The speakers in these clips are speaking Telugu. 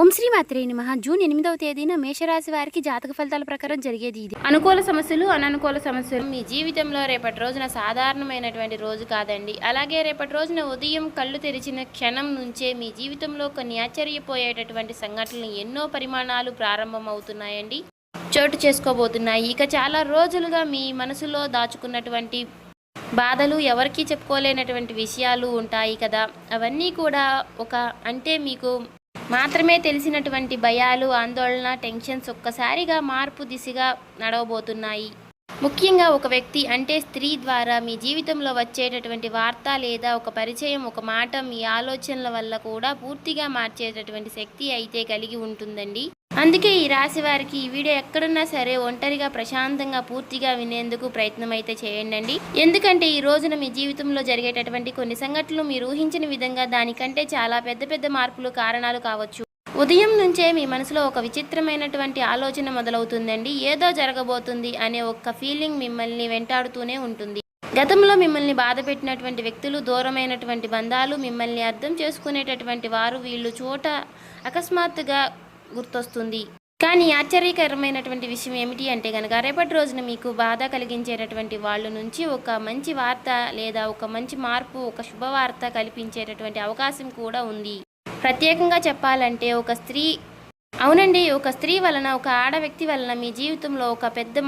ఓం శ్రీ మాత్రే నమః. జూన్ 8వ తేదీన మేషరాశి వారికి జాతక ఫలితాల ప్రకారం జరిగేది ఇది. అనుకూల సమస్యలు, అననుకూల సమస్యలు. మీ జీవితంలో రేపటి రోజున సాధారణమైనటువంటి రోజు కాదండి. అలాగే రేపటి రోజున ఉదయం కళ్ళు తెరిచిన క్షణం నుంచే మీ జీవితంలో కొన్ని ఆశ్చర్యపోయేటటువంటి సంఘటనలు ఎన్నో పరిమాణాలు ప్రారంభమవుతున్నాయండి, చోటు చేసుకోబోతున్నాయి. ఇక చాలా రోజులుగా మీ మనసులో దాచుకున్నటువంటి బాధలు, ఎవరికీ చెప్పుకోలేనటువంటి విషయాలు ఉంటాయి కదా, అవన్నీ కూడా అంటే మీకు మాత్రమే తెలిసినటువంటి భయాలు, ఆందోళన, టెన్షన్స్ ఒక్కసారిగా మార్పు దిశగా నడవబోతున్నాయి. ముఖ్యంగా ఒక వ్యక్తి అంటే స్త్రీ ద్వారా మీ జీవితంలో వచ్చేటటువంటి వార్త లేదా ఒక పరిచయం, ఒక మాట మీ ఆలోచనల వల్ల కూడా పూర్తిగా మార్చేటటువంటి శక్తి అయితే కలిగి ఉంటుందండి. అందుకే ఈ రాశి వారికి ఈ వీడియో ఎక్కడున్నా సరే ఒంటరిగా ప్రశాంతంగా పూర్తిగా వినేందుకు ప్రయత్నం అయితే చేయండి. ఎందుకంటే ఈ రోజున మీ జీవితంలో జరిగేటటువంటి కొన్ని సంఘటనలు మీరు ఊహించిన విధంగా దానికంటే చాలా పెద్ద పెద్ద మార్పులు కారణాలు కావచ్చు. ఉదయం నుంచే మీ మనసులో ఒక విచిత్రమైనటువంటి ఆలోచన మొదలవుతుందండి. ఏదో జరగబోతుంది అనే ఒక ఫీలింగ్ మిమ్మల్ని వెంటాడుతూనే ఉంటుంది. గతంలో మిమ్మల్ని బాధ పెట్టినటువంటి వ్యక్తులు, దూరమైనటువంటి బంధాలు, మిమ్మల్ని అర్థం చేసుకునేటటువంటి వారు, వీళ్ళు చోట అకస్మాత్తుగా గుర్తొస్తుంది. కానీ ఆశ్చర్యకరమైనటువంటి విషయం ఏమిటి అంటే కనుక రేపటి రోజున మీకు బాధ కలిగించేటటువంటి వాళ్ళ నుంచి ఒక మంచి వార్త లేదా ఒక మంచి మార్పు, ఒక శుభవార్త కల్పించేటటువంటి అవకాశం కూడా ఉంది. ప్రత్యేకంగా చెప్పాలంటే ఒక స్త్రీ వలన, ఒక ఆడ వ్యక్తి వలన మీ జీవితంలో ఒక పెద్ద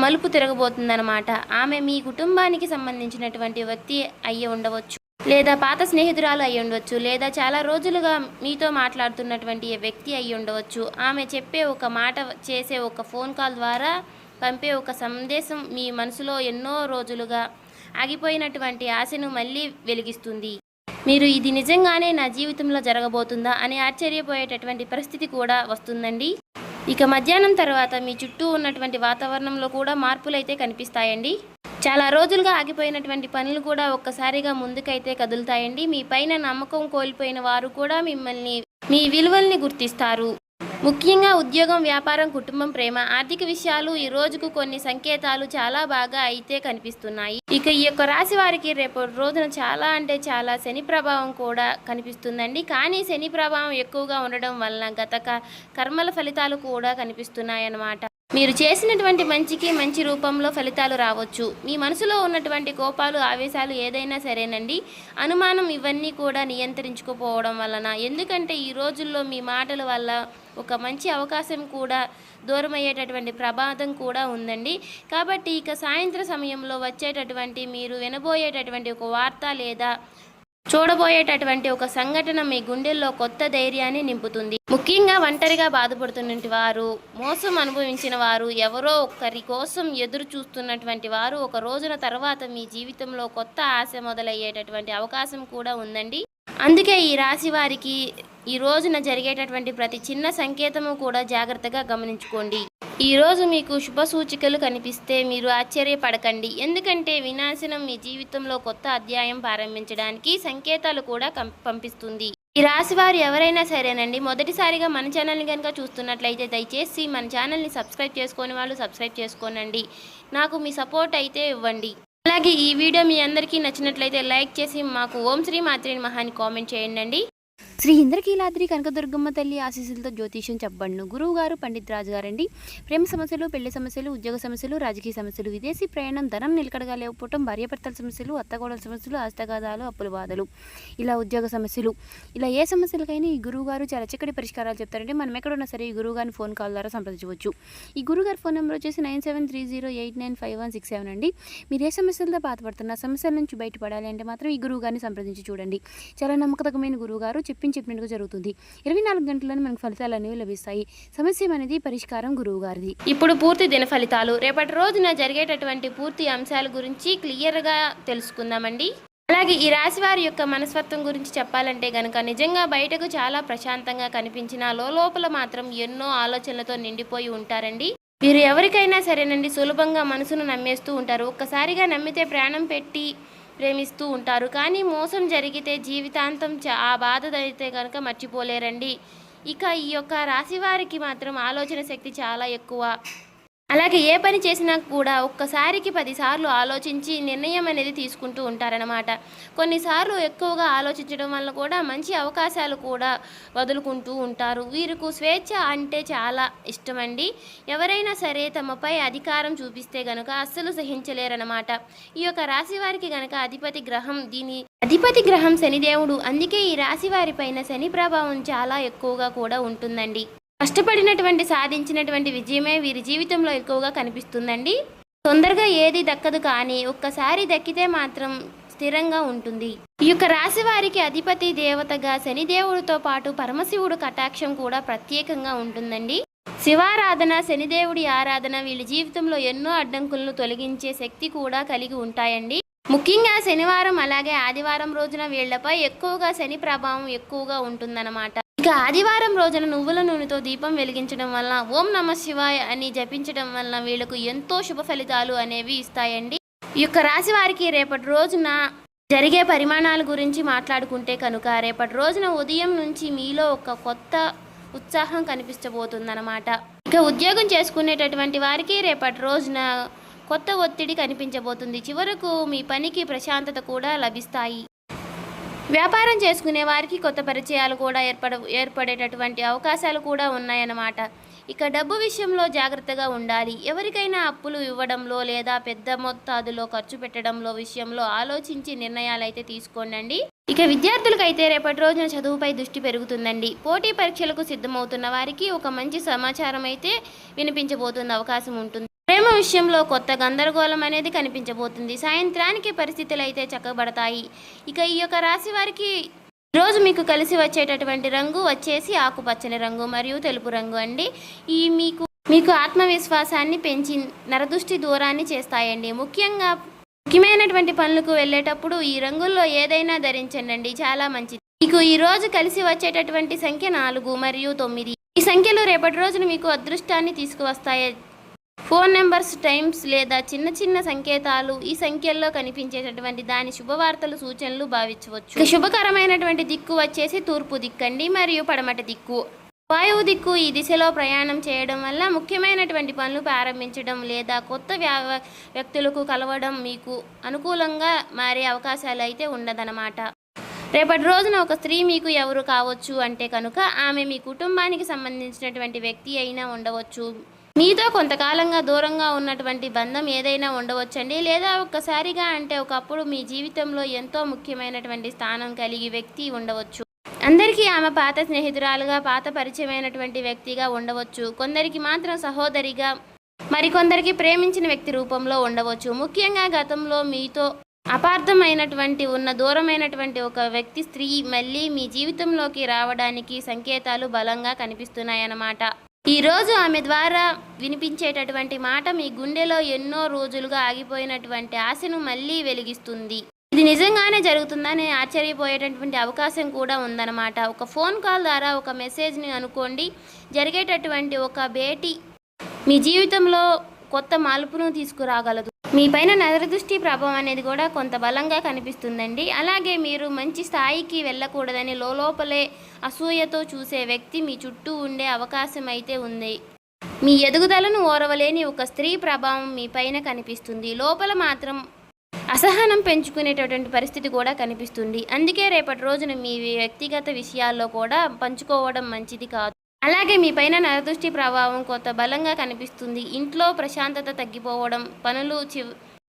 మలుపు తిరగబోతుందన్నమాట. ఆమె మీ కుటుంబానికి సంబంధించినటువంటి వ్యక్తి అయ్యి ఉండవచ్చు, లేదా పాత స్నేహితురాలు అయి ఉండవచ్చు, లేదా చాలా రోజులుగా మీతో మాట్లాడుతున్నటువంటి వ్యక్తి అయి ఉండవచ్చు. ఆమె చెప్పే ఒక మాట, చేసే ఒక ఫోన్ కాల్ ద్వారా పంపే ఒక సందేశం మీ మనసులో ఎన్నో రోజులుగా ఆగిపోయినటువంటి ఆశను మళ్ళీ వెలిగిస్తుంది. మీరు ఇది నిజంగానే నా జీవితంలో జరగబోతుందా అని ఆశ్చర్యపోయేటటువంటి పరిస్థితి కూడా వస్తుందండి. ఇక మధ్యాహ్నం తర్వాత మీ చుట్టూ ఉన్నటువంటి వాతావరణంలో కూడా మార్పులైతే కనిపిస్తాయండి. చాలా రోజులుగా ఆగిపోయినటువంటి పనులు కూడా ఒక్కసారిగా ముందుకైతే కదులుతాయండి. మీ పైన నమ్మకం కోల్పోయిన వారు కూడా మీ విలువల్ని గుర్తిస్తారు. ముఖ్యంగా ఉద్యోగం, వ్యాపారం, కుటుంబం, ప్రేమ, ఆర్థిక విషయాలు ఈ రోజుకు కొన్ని సంకేతాలు చాలా బాగా అయితే కనిపిస్తున్నాయి. ఇక ఈ యొక్క రాశి వారికి రేపు రోజున చాలా శని ప్రభావం కూడా కనిపిస్తుందండి. కానీ శని ప్రభావం ఎక్కువగా ఉండడం వలన గత కర్మల ఫలితాలు కూడా కనిపిస్తున్నాయన్నమాట. మీరు చేసినటువంటి మంచికి మంచి రూపంలో ఫలితాలు రావచ్చు. మీ మనసులో ఉన్నటువంటి కోపాలు, ఆవేశాలు ఏదైనా సరేనండి, అనుమానం, ఇవన్నీ కూడా నియంత్రించుకోపోవడం వలన, ఎందుకంటే ఈ రోజుల్లో మీ మాటల వల్ల ఒక మంచి అవకాశం కూడా దూరమయ్యేటటువంటి ప్రమాదం కూడా ఉందండి. కాబట్టి ఇక సాయంత్రం సమయంలో వచ్చేటటువంటి మీరు వినబోయేటటువంటి ఒక వార్త లేదా చూడబోయేటటువంటి ఒక సంఘటన మీ గుండెల్లో కొత్త ధైర్యాన్ని నింపుతుంది. ముఖ్యంగా ఒంటరిగా బాధపడుతున్నటువంటి వారు, మోసం అనుభవించిన వారు, ఎవరో ఒకరి కోసం ఎదురు చూస్తున్నటువంటి వారు ఒక రోజున తర్వాత మీ జీవితంలో కొత్త ఆశ మొదలయ్యేటటువంటి అవకాశం కూడా ఉందండి. అందుకే ఈ రాశి వారికి ఈ రోజున జరిగేటటువంటి ప్రతి చిన్న సంకేతము కూడా జాగ్రత్తగా గమనించుకోండి. ఈరోజు మీకు శుభ సూచికలు కనిపిస్తే మీరు ఆశ్చర్యపడకండి. ఎందుకంటే వినాశనం మీ జీవితంలో కొత్త అధ్యాయం ప్రారంభించడానికి సంకేతాలు కూడా పంపిస్తుంది. ఈ రాశి వారు ఎవరైనా సరేనండి, మొదటిసారిగా మన ఛానల్ని కనుక చూస్తున్నట్లయితే దయచేసి మన ఛానల్ని సబ్స్క్రైబ్ చేసుకొని వాళ్ళు సబ్స్క్రైబ్ చేసుకోనండి. నాకు మీ సపోర్ట్ అయితే ఇవ్వండి. అలాగే ఈ వీడియో మీ అందరికీ నచ్చినట్లయితే లైక్ చేసి మాకు ఓం శ్రీ మాత్రే నమః అని కామెంట్ చేయండి. శ్రీ ఇంద్రకీలాద్రి కనకదుర్గమ్మ తల్లి ఆశీస్సులతో జ్యోతిష్యం చెప్పబడును. గురువు గారు పండిత్ రాజు గారండి. ప్రేమ సమస్యలు, పెళ్లి సమస్యలు, ఉద్యోగ సమస్యలు, రాజకీయ సమస్యలు, విదేశీ ప్రయాణం, ధనం నిలకడగా లేకపోవటం, భార్యాభర్తల సమస్యలు, అత్తగోడల సమస్యలు, హస్తగాదాలు, అప్పుల బాధలు, ఇలా ఉద్యోగ సమస్యలు, ఇలా ఏ సమస్యలకైనా ఈ గురువు గారు చాలా చక్కటి పరిష్కారాలు చెప్తారండి. మనం ఎక్కడున్నా సరే ఈ గురువు గారిని ఫోన్ కాల్ ద్వారా సంప్రదించవచ్చు. ఈ గురువు గారి ఫోన్ నెంబర్ వచ్చేసి 9730895167 అండి. మీరు ఏ సమస్యలతో బాధపడుతున్న సమస్యల నుంచి బయటపడాలి అంటే మాత్రం ఈ గురువు గారిని సంప్రదించి చూడండి. చాలా నమ్మకమైన గురువు గారు, చెప్పినట్టుగా జరుగుతుంది. 24 గంటల్లోనే మనకు ఫలితాలు అనేవి లభిస్తాయి. సమస్య అనేది పరిష్కారం గురువు గారిది. ఇప్పుడు పూర్తి దిన ఫలితాలు, రేపటి రోజున జరిగేటటువంటి పూర్తి అంశాల గురించి క్లియర్గా తెలుసుకుందామండి. అలాగే ఈ రాశి వారి యొక్క మనస్తత్వం గురించి చెప్పాలంటే గనక నిజంగా బయటకు చాలా ప్రశాంతంగా కనిపించిన లోపల మాత్రం ఎన్నో ఆలోచనలతో నిండిపోయి ఉంటారండి. వీరు ఎవరికైనా సరేనండి సులభంగా మనసును నమ్మేస్తూ ఉంటారు. ఒక్కసారిగా నమ్మితే ప్రాణం పెట్టి ప్రేమిస్తూ ఉంటారు. కానీ మోసం జరిగితే జీవితాంతం ఆ బాధ అయితే కనుక మర్చిపోలేరండి. ఇక ఈ యొక్క రాశి వారికి మాత్రం ఆలోచన శక్తి చాలా ఎక్కువ. అలాగే ఏ పని చేసినా కూడా ఒక్కసారికి 10 సార్లు ఆలోచించి నిర్ణయం అనేది తీసుకుంటూ ఉంటారనమాట. కొన్నిసార్లు ఎక్కువగా ఆలోచించడం వల్ల కూడా మంచి అవకాశాలు కూడా వదులుకుంటూ ఉంటారు. వీరికి స్వేచ్ఛ అంటే చాలా ఇష్టమండి. ఎవరైనా సరే తమపై అధికారం చూపిస్తే గనుక అస్సలు సహించలేరనమాట. ఈ యొక్క రాశి వారికి గనక అధిపతి గ్రహం శనిదేవుడు. అందుకే ఈ రాశి వారి పైన శని ప్రభావం చాలా ఎక్కువగా కూడా ఉంటుందండి. కష్టపడినటువంటి సాధించినటువంటి విజయమే వీరి జీవితంలో ఎక్కువగా కనిపిస్తుందండి. తొందరగా ఏది దక్కదు, కానీ ఒక్కసారి దక్కితే మాత్రం స్థిరంగా ఉంటుంది. ఈ యొక్క రాశి వారికి అధిపతి దేవతగా శనిదేవుడితో పాటు పరమశివుడు కటాక్షం కూడా ప్రత్యేకంగా ఉంటుందండి. శివారాధన, శనిదేవుడి ఆరాధన వీళ్ళ జీవితంలో ఎన్నో అడ్డంకులను తొలగించే శక్తి కూడా కలిగి ఉంటాయండి. ముఖ్యంగా శనివారం అలాగే ఆదివారం రోజున వీళ్లపై ఎక్కువగా శని ప్రభావం ఎక్కువగా ఉంటుందన్నమాట. ఇక ఆదివారం రోజున నువ్వుల నూనెతో దీపం వెలిగించడం వల్ల, ఓం నమః శివాయ అని జపించడం వల్ల వీళ్ళకు ఎంతో శుభ ఫలితాలు అనేవి ఇస్తాయండి. ఈ యొక్క రాశి వారికి రేపటి రోజున జరిగే పరిమాణాల గురించి మాట్లాడుకుంటే కనుక, రేపటి రోజున ఉదయం నుంచి మీలో ఒక కొత్త ఉత్సాహం కనిపించబోతుందన్నమాట. ఇక ఉద్యోగం చేసుకునేటటువంటి వారికి రేపటి రోజున కొత్త ఒత్తిడి కనిపించబోతుంది. చివరకు మీ పనికి ప్రశాంతత కూడా లభిస్తాయి. వ్యాపారం చేసుకునే వారికి కొత్త పరిచయాలు కూడా ఏర్పడేటటువంటి అవకాశాలు కూడా ఉన్నాయన్నమాట. ఇక డబ్బు విషయంలో జాగ్రత్తగా ఉండాలి. ఎవరికైనా అప్పులు ఇవ్వడంలో లేదా పెద్ద మొత్తాదులో ఖర్చు పెట్టడంలో విషయంలో ఆలోచించి నిర్ణయాలు అయితే తీసుకోండి. ఇక విద్యార్థులకైతే రేపటి రోజున చదువుపై దృష్టి పెరుగుతుందండి. పోటీ పరీక్షలకు సిద్ధమవుతున్న వారికి ఒక మంచి సమాచారం అయితే వినిపించబోతున్న అవకాశం ఉంటుంది. ప్రేమ విషయంలో కొత్త గందరగోళం అనేది కనిపించబోతుంది. సాయంత్రానికి పరిస్థితులు అయితే చక్కబడతాయి. ఇక ఈ యొక్క రాశి వారికి రోజు మీకు కలిసి వచ్చేటటువంటి రంగు వచ్చేసి ఆకుపచ్చని రంగు మరియు తెలుపు రంగు అండి. ఈ మీకు ఆత్మవిశ్వాసాన్ని పెంచి నరదృష్టి దూరాన్ని చేస్తాయండి. ముఖ్యమైనటువంటి పనులకు వెళ్ళేటప్పుడు ఈ రంగుల్లో ఏదైనా ధరించండి, చాలా మంచిది. మీకు ఈ రోజు కలిసి వచ్చేటటువంటి సంఖ్య 4 మరియు 9. ఈ సంఖ్యలు రేపటి రోజున మీకు అదృష్టాన్ని తీసుకువస్తాయి. ఫోన్ నెంబర్స్, టైమ్స్ లేదా చిన్న చిన్న సంకేతాలు ఈ సంఖ్యల్లో కనిపించేటటువంటి దాని శుభవార్తలు, సూచనలు భావించవచ్చు. శుభకరమైనటువంటి దిక్కు వచ్చేసి తూర్పు దిక్కండి మరియు పడమటి దిక్కు. వాయువు దిక్కు. ఈ దిశలో ప్రయాణం చేయడం వల్ల ముఖ్యమైనటువంటి పనులు ప్రారంభించడం లేదా కొత్త వ్యక్తులకు కలవడం మీకు అనుకూలంగా మారే అవకాశాలు అయితే ఉండదన్నమాట. రేపటి రోజున ఒక స్త్రీ మీకు ఎవరు కావచ్చు అంటే కనుక, ఆమె మీ కుటుంబానికి సంబంధించినటువంటి వ్యక్తి అయినా ఉండవచ్చు. మీతో కొంతకాలంగా దూరంగా ఉన్నటువంటి బంధం ఏదైనా ఉండవచ్చండి. లేదా ఒక్కసారిగా అంటే ఒకప్పుడు మీ జీవితంలో ఎంతో ముఖ్యమైనటువంటి స్థానం కలిగి వ్యక్తి ఉండవచ్చు. అందరికీ ఆమె పాత స్నేహితురాలుగా, పాత పరిచయమైనటువంటి వ్యక్తిగా ఉండవచ్చు. కొందరికి మాత్రం సహోదరిగా, మరికొందరికి ప్రేమించిన వ్యక్తి రూపంలో ఉండవచ్చు. ముఖ్యంగా గతంలో మీతో అపార్థమైనటువంటి దూరమైనటువంటి ఒక వ్యక్తి, స్త్రీ మళ్ళీ మీ జీవితంలోకి రావడానికి సంకేతాలు బలంగా కనిపిస్తున్నాయన్నమాట. ఈరోజు ఆమె ద్వారా వినిపించేటటువంటి మాట మీ గుండెలో ఎన్నో రోజులుగా ఆగిపోయినటువంటి ఆశను మళ్ళీ వెలిగిస్తుంది. ఇది నిజంగానే జరుగుతుందని ఆశ్చర్యపోయేటటువంటి అవకాశం కూడా ఉందన్నమాట. ఒక ఫోన్ కాల్ ద్వారా, ఒక మెసేజ్ని అనుకోండి, జరిగేటటువంటి ఒక భేటీ మీ జీవితంలో కొత్త మార్పును తీసుకురాగలదు. మీ పైన నరదృష్టి ప్రభావం అనేది కూడా కొంత బలంగా కనిపిస్తుందండి. అలాగే మీరు మంచి స్థాయికి వెళ్ళకూడదని లోపలే అసూయతో చూసే వ్యక్తి మీ చుట్టూ ఉండే అవకాశం అయితే ఉంది. మీ ఎదుగుదలను ఓరవలేని ఒక స్త్రీ ప్రభావం మీ పైన కనిపిస్తుంది. లోపల మాత్రం అసహనం పెంచుకునేటటువంటి పరిస్థితి కూడా కనిపిస్తుంది. అందుకే రేపటి రోజున మీ వ్యక్తిగత విషయాల్లో కూడా పంచుకోవడం మంచిది కాదు. అలాగే మీ పైన నరదృష్టి ప్రభావం కొంత బలంగా కనిపిస్తుంది. ఇంట్లో ప్రశాంతత తగ్గిపోవడం, పనులు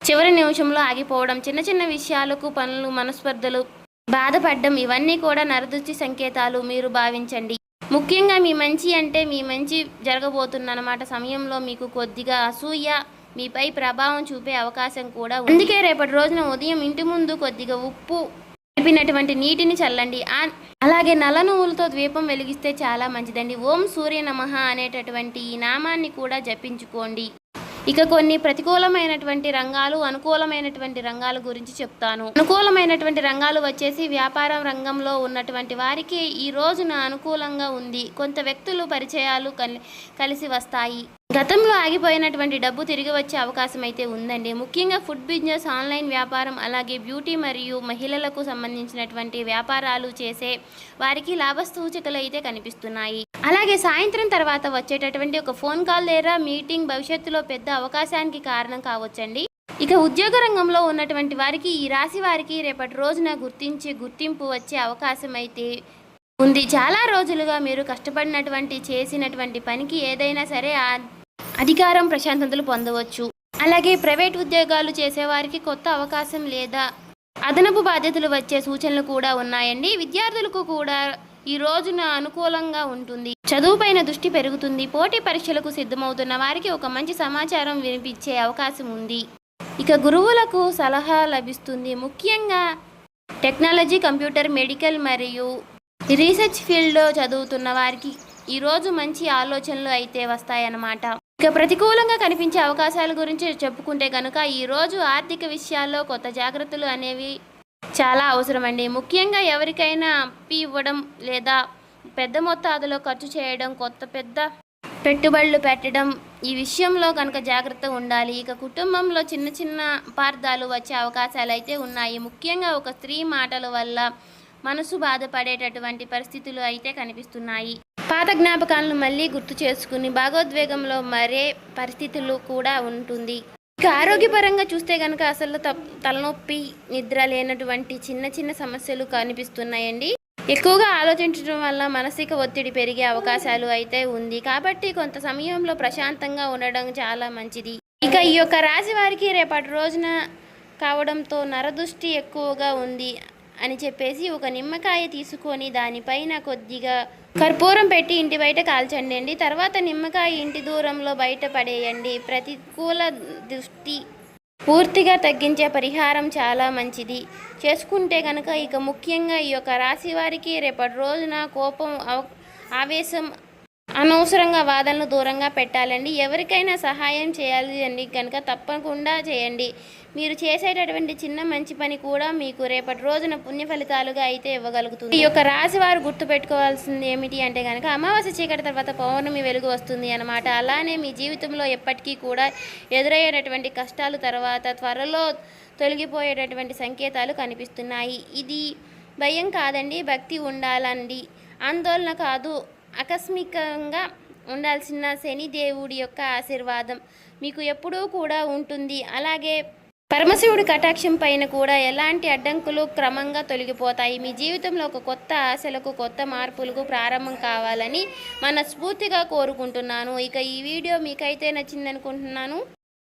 చివరి నిమిషంలో ఆగిపోవడం, చిన్న చిన్న విషయాలకు పనులు, మనస్పర్ధలు, బాధపడడం, ఇవన్నీ కూడా నరదృష్టి సంకేతాలు మీరు భావించండి. ముఖ్యంగా మీ మంచి జరగబోతున్నమాట సమయంలో మీకు కొద్దిగా అసూయ మీపై ప్రభావం చూపే అవకాశం కూడా ఉంది. అందుకే రేపటి రోజున ఉదయం ఇంటి ముందు కొద్దిగా ఉప్పు కలిపినటువంటి నీటిని చల్లండి. అలాగే నల్ల నువ్వులతో దీపం వెలిగిస్తే చాలా మంచిదండి. ఓం సూర్య నమః అనేటటువంటి ఈ నామాన్ని కూడా జపించుకోండి. ఇక కొన్ని ప్రతికూలమైనటువంటి రంగాలు, అనుకూలమైనటువంటి రంగాల గురించి చెప్తాను. అనుకూలమైనటువంటి రంగాలు వచ్చేసి వ్యాపారం రంగంలో ఉన్నటువంటి వారికి ఈ రోజున అనుకూలంగా ఉంది. కొంత వ్యక్తులు, పరిచయాలు కలిసి వస్తాయి. గతంలో ఆగిపోయినటువంటి డబ్బు తిరిగి వచ్చే అవకాశం అయితే ఉందండి. ముఖ్యంగా ఫుడ్ బిజినెస్, ఆన్లైన్ వ్యాపారం, అలాగే బ్యూటీ మరియు మహిళలకు సంబంధించినటువంటి వ్యాపారాలు చేసే వారికి లాభ సూచికలు అయితే కనిపిస్తున్నాయి. అలాగే సాయంత్రం తర్వాత వచ్చేటటువంటి ఒక ఫోన్ కాల్ లేదా మీటింగ్ భవిష్యత్తులో పెద్ద అవకాశానికి కారణం కావచ్చండి. ఇక ఉద్యోగ రంగంలో ఉన్నటువంటి వారికి, ఈ రాశి వారికి రేపటి రోజున గుర్తింపు వచ్చే అవకాశం అయితే ఉంది. చాలా రోజులుగా మీరు కష్టపడినటువంటి చేసినటువంటి పనికి ఏదైనా సరే అధికారం ప్రశాంతతలు పొందవచ్చు. అలాగే ప్రైవేట్ ఉద్యోగాలు చేసేవారికి కొత్త అవకాశం లేదా అదనపు బాధ్యతలు వచ్చే సూచనలు కూడా ఉన్నాయండి. విద్యార్థులకు కూడా ఈ రోజున అనుకూలంగా ఉంటుంది. చదువుపైన దృష్టి పెరుగుతుంది. పోటీ పరీక్షలకు సిద్ధమవుతున్న వారికి ఒక మంచి సమాచారం వినిపించే అవకాశం ఉంది. ఇక గురువులకు సలహా లభిస్తుంది. ముఖ్యంగా టెక్నాలజీ, కంప్యూటర్, మెడికల్ మరియు రీసెర్చ్ ఫీల్డ్లో చదువుతున్న వారికి ఈరోజు మంచి ఆలోచనలు అయితే వస్తాయన్నమాట. ఇక ప్రతికూలంగా కనిపించే అవకాశాల గురించి చెప్పుకుంటే కనుక ఈరోజు ఆర్థిక విషయాల్లో కొత్త జాగ్రత్తలు అనేవి చాలా అవసరమండి. ముఖ్యంగా ఎవరికైనా అప్పు ఇవ్వడం లేదా పెద్ద మొత్తాదులో ఖర్చు చేయడం, పెద్ద పెట్టుబడులు పెట్టడం, ఈ విషయంలో కనుక జాగ్రత్త ఉండాలి. ఇక కుటుంబంలో చిన్న చిన్న అపార్థాలు వచ్చే అవకాశాలు అయితే ఉన్నాయి. ముఖ్యంగా ఒక స్త్రీ మాటల వల్ల మనసు బాధపడేటటువంటి పరిస్థితులు అయితే కనిపిస్తున్నాయి. పాత జ్ఞాపకాలను మళ్ళీ గుర్తు చేసుకుని భాగోద్వేగంలో మరే పరిస్థితులు కూడా ఉంటుంది. ఇక ఆరోగ్యపరంగా చూస్తే కనుక అసలు తలనొప్పి, నిద్ర లేనటువంటి చిన్న చిన్న సమస్యలు కనిపిస్తున్నాయండి. ఎక్కువగా ఆలోచించడం వల్ల మానసిక ఒత్తిడి పెరిగే అవకాశాలు అయితే ఉంది. కాబట్టి కొంత సమయంలో ప్రశాంతంగా ఉండడం చాలా మంచిది. ఇక ఈ యొక్క రాశి వారికి రేపటి రోజున కావడంతో నరదృష్టి ఎక్కువగా ఉంది అని చెప్పేసి ఒక నిమ్మకాయ తీసుకొని దానిపైన కొద్దిగా కర్పూరం పెట్టి ఇంటి బయట కాల్చండి. తర్వాత నిమ్మకాయ ఇంటి దూరంలో బయట పడేయండి. ప్రతికూల దృష్టి పూర్తిగా తగ్గించే పరిహారం చాలా మంచిది చేసుకుంటే కనుక. ఇక ముఖ్యంగా ఈ యొక్క రాశి వారికి రేపటి రోజున కోపం, ఆవేశం, అనవసరంగా వాదనలు దూరంగా పెట్టాలండి. ఎవరికైనా సహాయం చేయాలి అండి కనుక తప్పకుండా చేయండి. మీరు చేసేటటువంటి చిన్న మంచి పని కూడా మీకు రేపటి రోజున పుణ్య ఫలితాలుగా అయితే ఇవ్వగలుగుతుంది. ఈ యొక్క రాశి వారు గుర్తుపెట్టుకోవాల్సింది ఏమిటి అంటే కనుక అమావాస్య చీకటి తర్వాత పౌర్ణమి వెలుగు వస్తుంది అన్నమాట. అలానే మీ జీవితంలో ఎప్పటికీ కూడా ఎదురయ్యేటటువంటి కష్టాలు తర్వాత త్వరలో తొలగిపోయేటటువంటి సంకేతాలు కనిపిస్తున్నాయి. ఇది భయం కాదండి, భక్తి ఉండాలండి, ఆందోళన కాదు. ఆకస్మికంగా ఉండాల్సిన శని దేవుడి యొక్క ఆశీర్వాదం మీకు ఎప్పుడూ కూడా ఉంటుంది. అలాగే పరమశివుడి కటాక్షం పైన కూడా ఎలాంటి అడ్డంకులు క్రమంగా తొలగిపోతాయి. మీ జీవితంలో ఒక కొత్త ఆశలకు, కొత్త మార్పులకు ప్రారంభం కావాలని మనస్ఫూర్తిగా కోరుకుంటున్నాను. ఇక ఈ వీడియో మీకైతే నచ్చిందనుకుంటున్నాను.